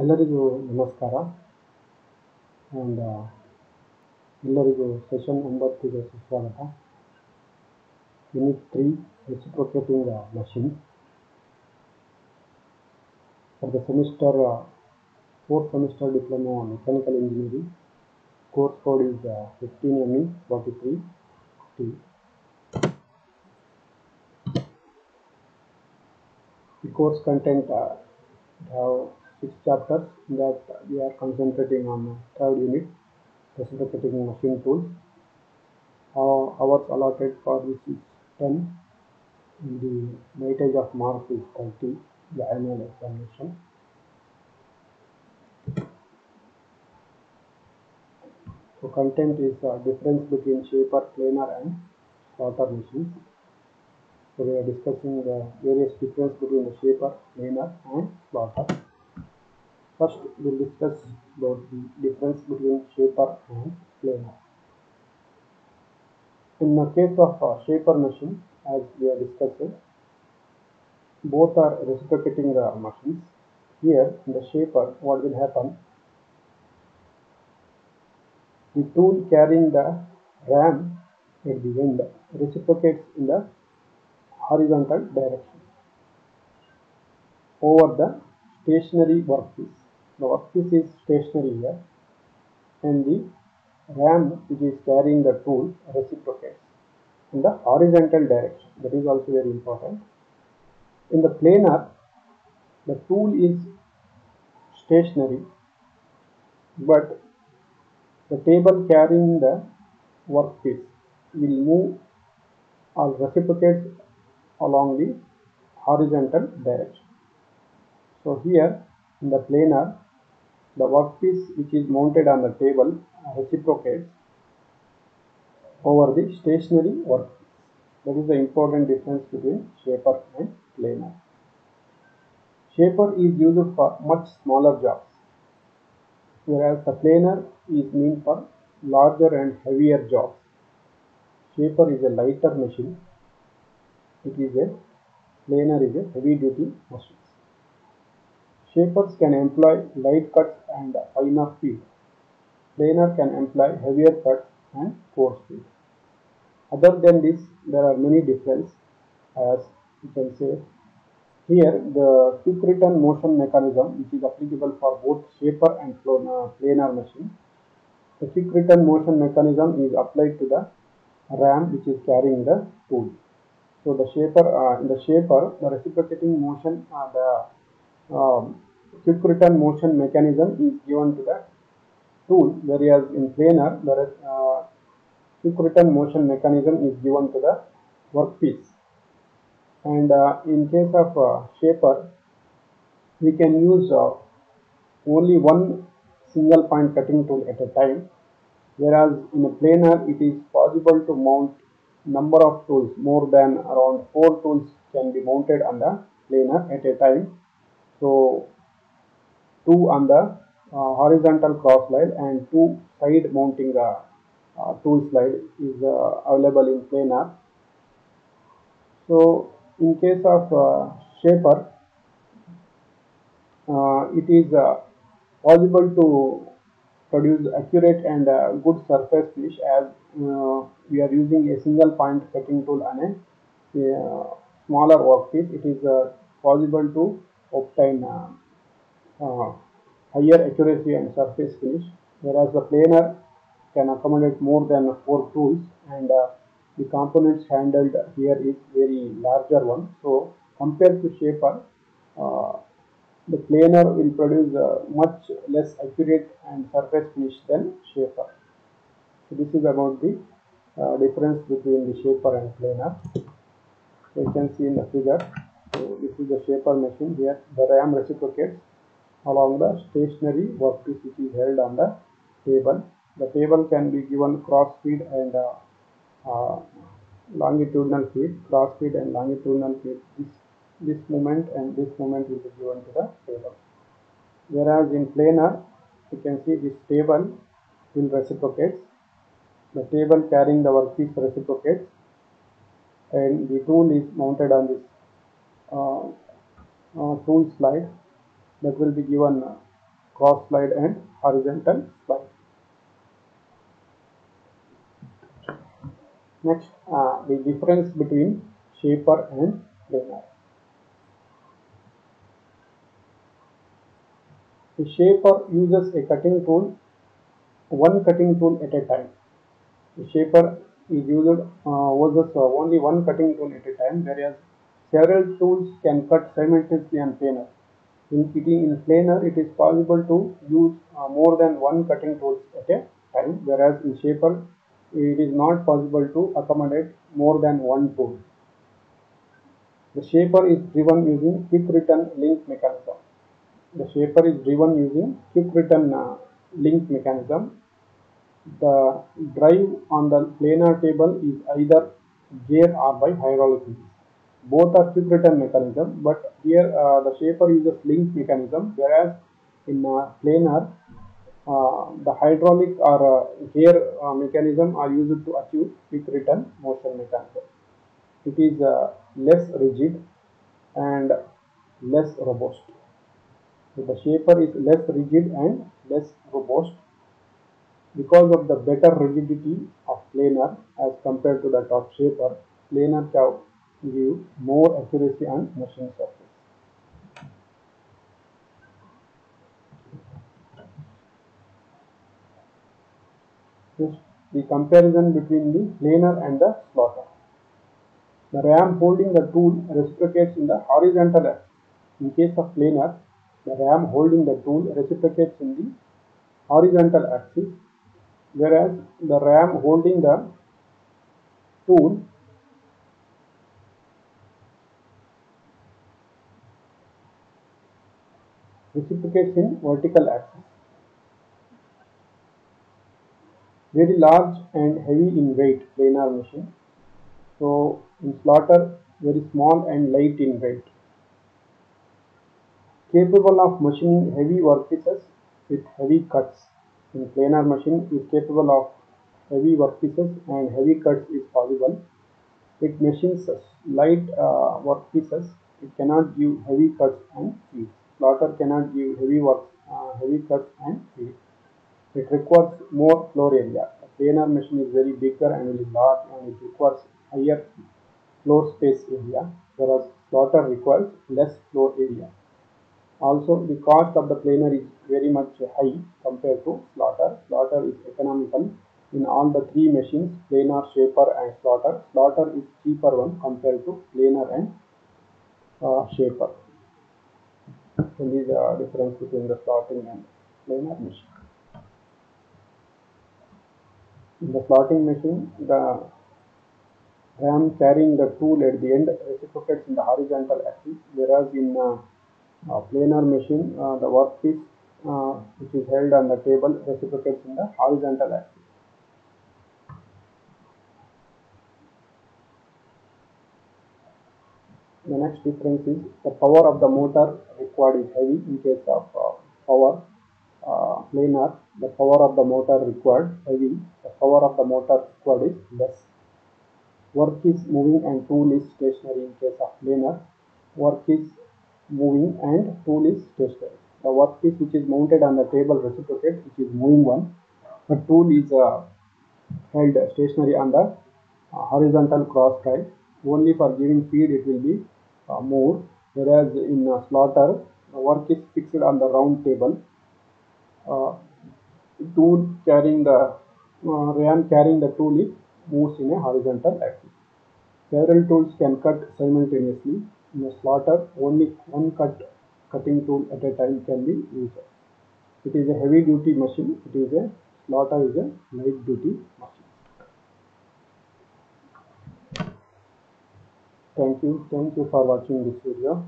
ಎಲ್ಲರಿಗೂ ನಮಸ್ಕಾರ and ಎಲ್ಲರಿಗೂ ಸೆಷನ್ 9ಗೆ ಸುಸ್ವಾಗತ. Unit 3 reciprocating machine for the semester 4th semester diploma mechanical engineering. Course code is 15ME 43T. The course content have 6 chapters that we are concentrating on third unit, reciprocating machine tools. Hours allotted for this is 10. The weightage of marks is 30, the annual examination. So content is difference between shaper, planer and sorter machines. So we are discussing the various difference between the shaper, planer and sorter. First we will discuss about the difference between shaper and planer. In the case of shaper machine, as we are discussing, both are reciprocating machines. Here in the shaper, what will happen? The tool carrying the ram at the end reciprocates in the horizontal direction over the stationary workpiece. The workpiece is stationary here, and the ram which is carrying the tool reciprocates in the horizontal direction. That is also very important. In the planer, the tool is stationary, but the table carrying the workpiece will move or reciprocates along the horizontal direction. So here in the planer, the workpiece which is mounted on the table reciprocates over the stationary workpiece. That is the important difference between shaper and planer. Shaper is used for much smaller jobs, whereas the planer is meant for larger and heavier jobs. Shaper is a lighter machine. Planer is a heavy duty machine. Shapers can employ light cuts and finer feed. Planer can employ heavier cuts and coarse feed. Other than this, there are many differences, as you can say. Here, the quick return motion mechanism, which is applicable for both shaper and planer machine. The quick return motion mechanism is applied to the ram which is carrying the tool. So the shaper, in the shaper, the reciprocating motion, quick return motion mechanism is given to the tool, whereas in planer, the quick return motion mechanism is given to the workpiece. And in case of shaper, we can use only one single point cutting tool at a time, whereas in a planer it is possible to mount number of tools. More than around 4 tools can be mounted on the planer at a time. So 2 on the horizontal cross slide and 2 side mounting tool slide is available in planer. So in case of shaper, it is possible to produce accurate and good surface finish, as we are using a single point cutting tool on a smaller workpiece. It is possible to obtain higher accuracy and surface finish, whereas the planer can accommodate more than 4 tools, and the components handled here is very larger one. So compared to shaper, the planer will produce much less accurate and surface finish than shaper. So this is about the difference between the shaper and planer. So you can see in the figure. So this is the shaper machine. Here the ram reciprocates along the stationary workpiece which is held on the table. The table can be given cross feed and longitudinal feed. Cross feed and longitudinal feed. This moment and this moment will be given to the table. Whereas in planer, you can see this table will reciprocate. The table carrying the workpiece reciprocates, and the tool is mounted on this tool slide that will be given cross slide and horizontal slide. Next, the difference between shaper and planer. The shaper uses a cutting tool, one cutting tool at a time. The shaper is used uses only one cutting tool at a time, whereas several tools can cut simultaneously on planer. In planer, it is possible to use more than one cutting tools at a time, whereas in shaper, it is not possible to accommodate more than one tool. The shaper is driven using quick return link mechanism. The shaper is driven using quick return link mechanism. The drive on the planar table is either gear or by hydraulic means. Both are quick return mechanism, but here the shaper uses link mechanism, whereas in planar the hydraulic or gear mechanism are used to achieve quick return motion mechanism. It is less rigid and less robust. So the shaper is less rigid and less robust because of the better rigidity of planer as compared to that of shaper. Planer can give more accuracy on machine surface. Next, the comparison between the planer and the slaughter. The ram holding the tool reciprocates in the horizontal axis. In case of planer, the ram holding the tool reciprocates in the horizontal axis, whereas the ram holding the tool reciprocates in vertical axis. Very large and heavy in weight planar machine. So in slaughter, very small and light in weight. Capable of machining heavy workpieces with heavy cuts. In planar machine is capable of heavy workpieces and heavy cuts is possible. It machines light workpieces. It cannot give heavy cuts and feeds. Slaughter cannot give heavy cuts and feeds. It requires more floor area. A planar machine is very bigger and very large, and it requires higher floor space area, whereas slaughter requires less floor area. Also, the cost of the planer is very much high compared to slaughter. Slaughter is economical. In all the three machines, planer, shaper and slaughter, slaughter is cheaper one compared to planer and shaper. So these are the difference between the slotting and planer machine. In the slotting machine, the ram carrying the tool at the end reciprocates in the horizontal axis, whereas in planar machine, the workpiece which is held on the table reciprocates in the horizontal axis. The next difference is the power of the motor required is heavy. In case of power planar, the power of the motor required heavy. The power of the motor required is less. Work is moving and tool is stationary. In case of planar, work is moving and tool is stationary. The workpiece which is mounted on the table reciprocates, which is moving one. The tool is held stationary on the horizontal cross drive. Only for giving feed it will be moved, whereas in slaughter the work is fixed on the round table. Tool carrying the ram carrying the tool is moves in a horizontal axis. Several tools can cut simultaneously. In a slaughter, only one cutting tool at a time can be used. It is a heavy duty machine. Slaughter is a light duty machine. Thank you for watching this video.